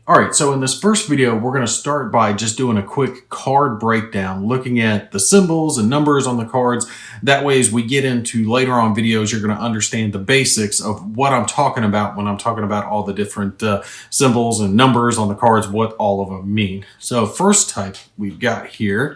All right, so in this first video, we're going to start by just doing a quick card breakdown, looking at the symbols and numbers on the cards. That way, as we get into later on videos, you're going to understand the basics of what I'm talking about when I'm talking about all the different symbols and numbers on the cards, what all of them mean. So first type we've got here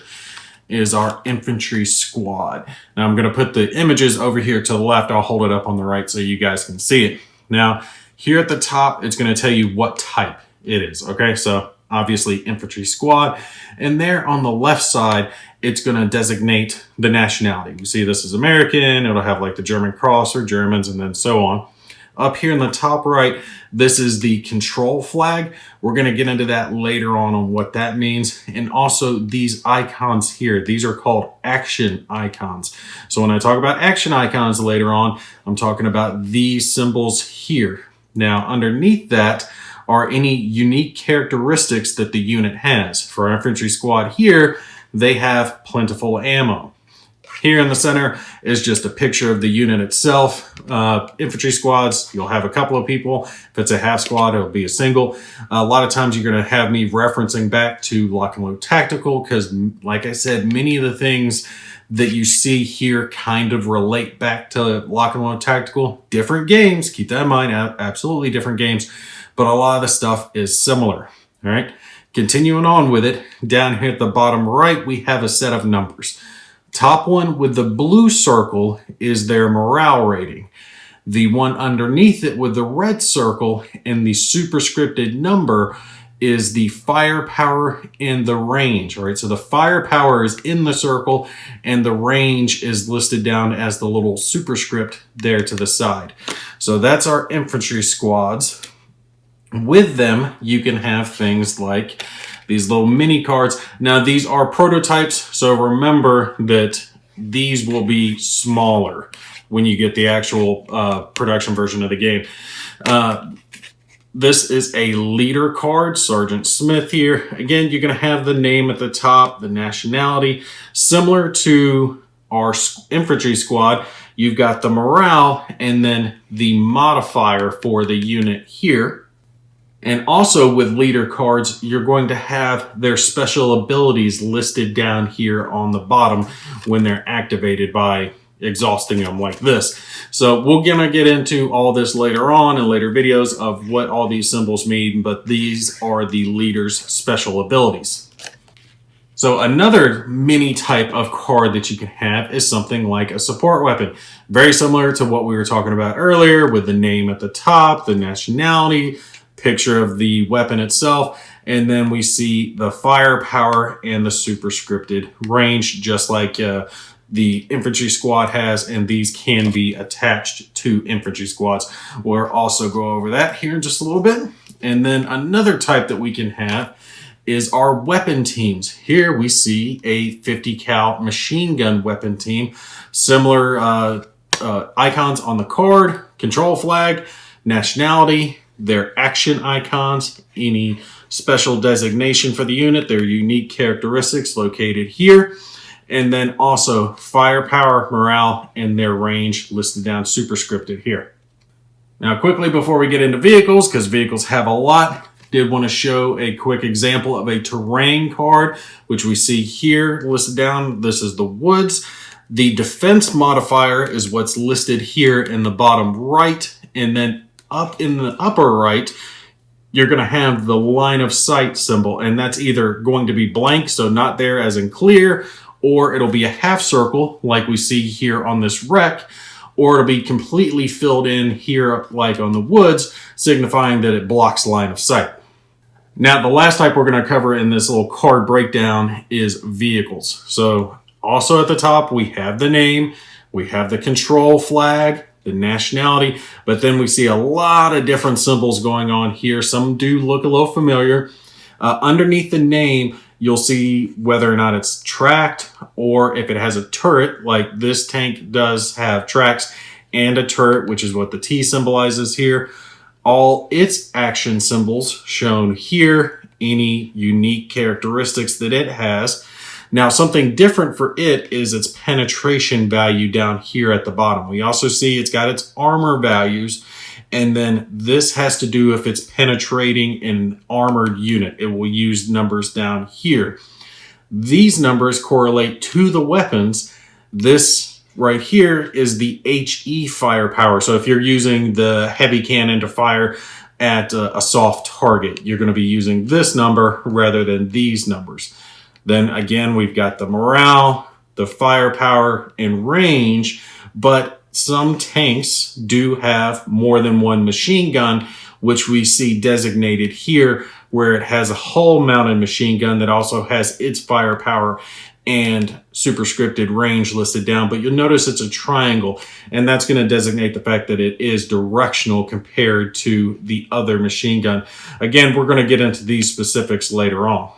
is our Infantry Squad. Now I'm going to put the images over here to the left. I'll hold it up on the right so you guys can see it. Now, here at the top, it's going to tell you what type it is. Okay, so obviously Infantry Squad. And there on the left side, it's going to designate the nationality. You see this is American. It'll have like the German cross or Germans and then so on. Up here in the top right, this is the control flag. We're going to get into that later on what that means. And also these icons here, these are called action icons. So when I talk about action icons later on, I'm talking about these symbols here. Now underneath that are any unique characteristics that the unit has. For our Infantry Squad here, they have plentiful ammo. Here in the center is just a picture of the unit itself. Infantry squads, you'll have a couple of people. If it's a half squad, it'll be a single. A lot of times you're going to have me referencing back to Lock and Load Tactical because, like I said, many of the things that you see here kind of relate back to Lock and Load Tactical. Different games, keep that in mind, absolutely different games, but a lot of the stuff is similar. All right, continuing on with it, down here at the bottom right, we have a set of numbers. Top one with the blue circle is their morale rating. The one underneath it with the red circle and the superscripted number is the firepower and the range. All right, so the firepower is in the circle and the range is listed down as the little superscript there to the side. So that's our infantry squads. With them, you can have things like these little mini cards. Now, these are prototypes, so remember that these will be smaller when you get the actual production version of the game. This is a leader card, Sergeant Smith here. Again, you're going to have the name at the top, the nationality. Similar to our infantry squad, you've got the morale and then the modifier for the unit here. And also with leader cards, you're going to have their special abilities listed down here on the bottom when they're activated by exhausting them like this. So we're going to get into all this later on in later videos of what all these symbols mean, but these are the leader's special abilities. So another mini type of card that you can have is something like a support weapon. Very similar to what we were talking about earlier with the name at the top, the nationality, picture of the weapon itself, and then we see the firepower and the superscripted range, just like the infantry squad has, and these can be attached to infantry squads. We'll also go over that here in just a little bit. And then another type that we can have is our weapon teams. Here we see a 50 cal machine gun weapon team. Similar icons on the card, control flag, nationality, their action icons, any special designation for the unit, their unique characteristics located here, and then also firepower, morale, and their range listed down superscripted here. Now quickly before we get into vehicles, because vehicles have a lot, did want to show a quick example of a terrain card, which we see here listed down. This is the woods. The defense modifier is what's listed here in the bottom right, and then up in the upper right, you're going to have the line of sight symbol, and that's either going to be blank, so not there as in clear, or it'll be a half circle like we see here on this wreck, or it'll be completely filled in here like on the woods, signifying that it blocks line of sight. Now, the last type we're going to cover in this little card breakdown is vehicles. So also at the top, we have the name, we have the control flag, the nationality, but then we see a lot of different symbols going on here. Some do look a little familiar. Underneath the name, you'll see whether or not it's tracked or if it has a turret, like this tank does have tracks and a turret, which is what the T symbolizes here. All its action symbols shown here, any unique characteristics that it has. Now, something different for it is its penetration value down here at the bottom. We also see it's got its armor values, And then this has to do if it's penetrating an armored unit. It will use numbers down here. These numbers correlate to the weapons. This right here is the HE firepower. So if you're using the heavy cannon to fire at a soft target, you're going to be using this number rather than these numbers. Then again, we've got the morale, the firepower, and range, but some tanks do have more than one machine gun, which we see designated here, where it has a hull-mounted machine gun that also has its firepower and superscripted range listed down. But you'll notice it's a triangle, and that's going to designate the fact that it is directional compared to the other machine gun. Again, we're going to get into these specifics later on.